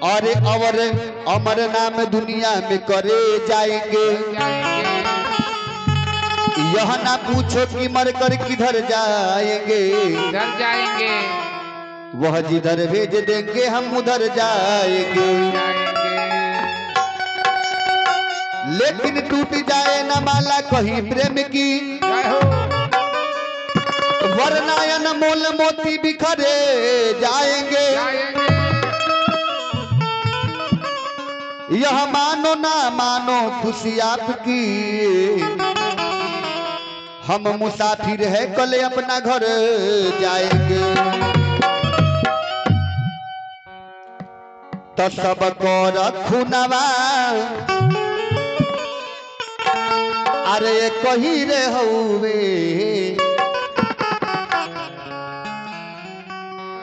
और अमर नाम दुनिया में करे जाएंगे। यह ना पूछो कि मर कर किधर जाएंगे, वह जिधर भेज देंगे हम उधर जाएंगे। लेकिन टूट जाए न माला कहीं प्रेम की, वरनायन मोल मोती बिखरे जाएंगे। यह मानो ना मानो खुशी आपकी, हम मुसाफिर है कल अपना घर जाएंगे। तो सबको रखू नवा, अरे कही रे हवे।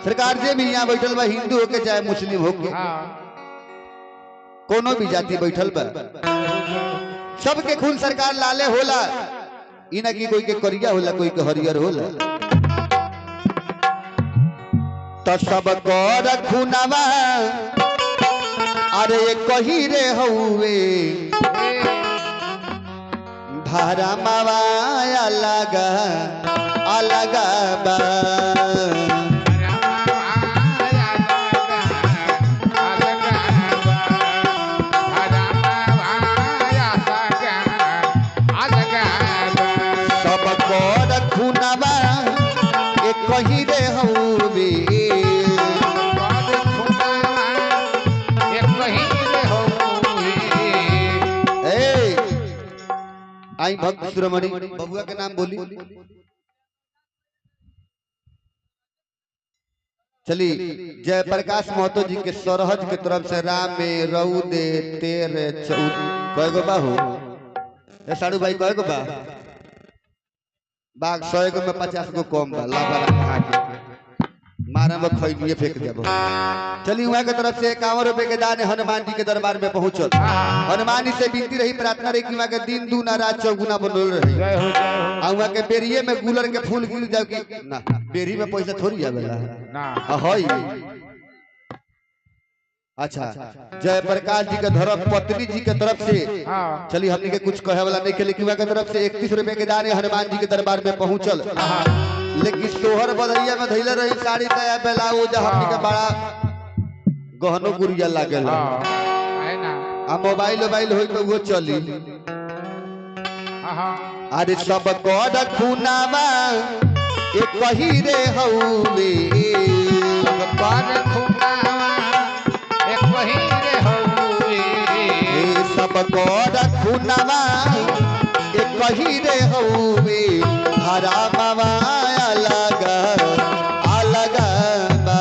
सरकार जे भी यहाँ बैठल बा, हिंदू होके चाहे मुस्लिम होके, कोनो भी जाति बैठल बा, सबके खून सरकार लाले होला। इना की कोई के करिया होला, कोई के हरियर होला। तो सबको रखू नवा, अरे कही रे हवे। धारा मावा अलगा अलगा बा, सबको रखू नवा कही रे हवे। आई भक्त शिरोमणि बबुआ के नाम बोली। चली जय प्रकाश महतो जी के सरहज के तरफ से राम में रऊ दे तेरे कय गो बा हो साड़ू भाई, कय गो बा बाघ 100 गो में 50 गो कम बा। लाभा के मारा में खैनिए फेंक देबो। चली वहां के तरफ से 51 रुपए के दान हनुमान जी के दरबार में पहुंचल। हनुमान जी से विनती रही, प्रार्थना रही कि वहां के दिन दूना रात चौगुना बनल रही। वहां के बेरिये में गुलर के फूल गिर जाओ कि ना, बेरी में पैसा थोड़ी आवेला ना हई। अच्छा, जय प्रकाश जी के धर्म पत्नी जी के तरफ से चली हमने के कुछ कहे वाला नहीं के, लेकिन वहां के तरफ से 31 रुपए के दान हनुमान जी के दरबार में पहुंचल। लेकिन सोहर बदरिया में धैले रही साड़ी तया ब्लाउज, हमनी के बड़ा गहनो गुड़िया लागल। आ मोबाइल होई तो वो चली। अरे सब को रखुनावा एक कही रे हौले, सब को रखुनावा एक कही रे हौवे। हरा मावा अलगा अलगा बा,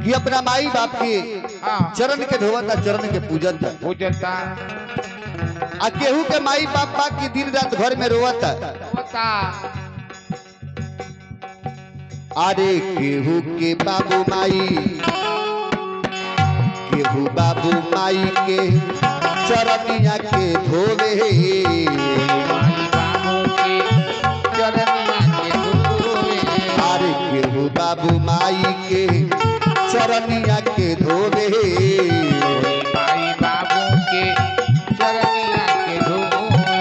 कि अपना माई बाप के चरण के धोवता, चरण के पूजता। आ केहू के माई बाप की दिन रात घर में रोवता। अरे केहू के बाबू माई, केहू बाबू माई के चरनिया के धोवे। अरे केहू बाबू माई के चरनिया के धोवे। माई बाबू के चरनिया के धोवे।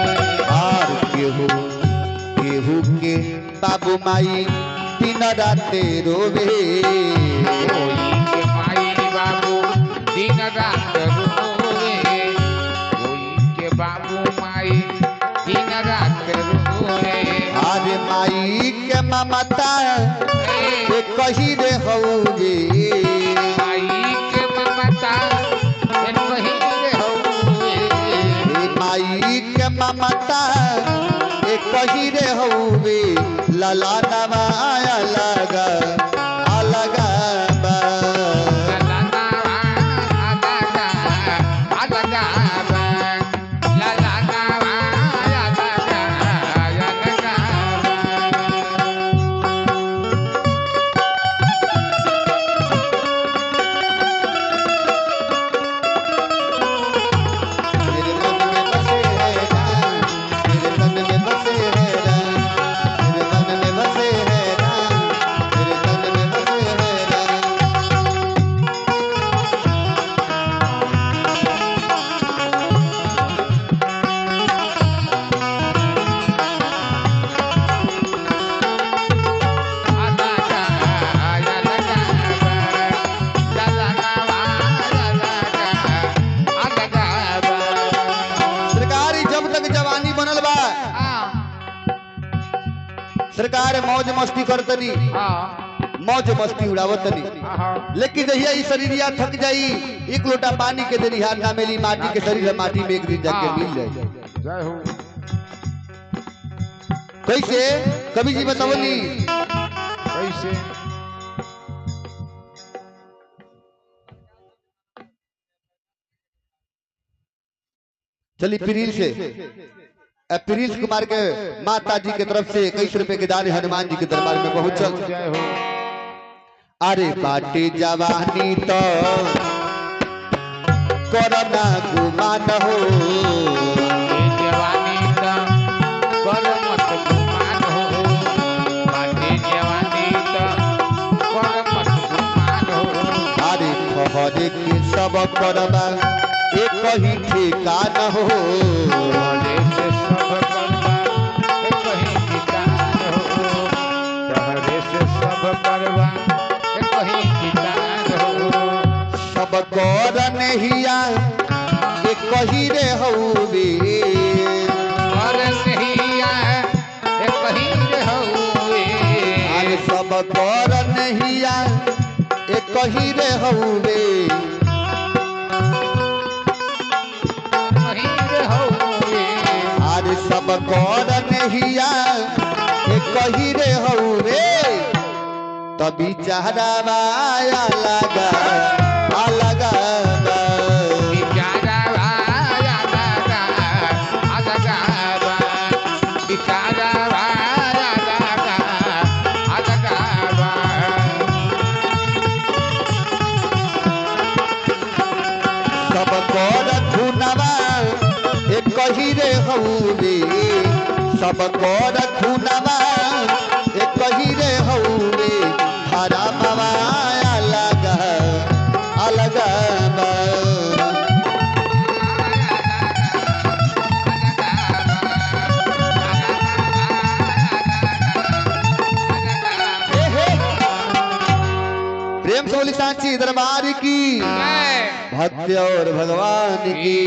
और केहू के बाबू माई दिन रात रोवे। कोई के माई बाबू दिन रात रोवे। कोई के बाबू माई दिन रात रोवे। अरे माई के ममता के कही रे हौवे माई के ममता के कही रे हौवे माई के ममता के कही रे हौवे लला नवाया लगा अलगा बा सरकार मौज मस्ती करतनी मौज मस्ती उड़ावतनी लेकिन जहिया ई शरीरिया थक जाई एक लोटा पानी के देनी हाथ ना मिली माटी के शरीर माटी में एक दिन जाके मिल जाए। जय हो। कैसे कवि जी बतावली कैसे चली प्रिंस से प्रिंस कुमार के माता जी के तरफ से 21 रुपए के दान हनुमान जी के दरबार में पहुंचल। अरे बाटे जवानी तो कोरोना गुमान हो जवानी तो कर मत गुमान हो बाटे जवानी तो कर मत गुमान हो अरे ठहरे के सब करबा एक ही ठिकाना हो सब कर नहिया एक ही रे हौवे और नहिया एक ही रे हौवे अरे सब कर नहिया एक ही रे हौवे अरे सब कर नहिया एक ही रे हौवे तभी चाहरावा लगा अलगा सब कर खुनवा एक ही रे हौवे सब कर खुनवा एक ही रे हौवे हरा मवाया लगा अलगा प्रेम से बोली सांची दरबार की भक्त और भगवान की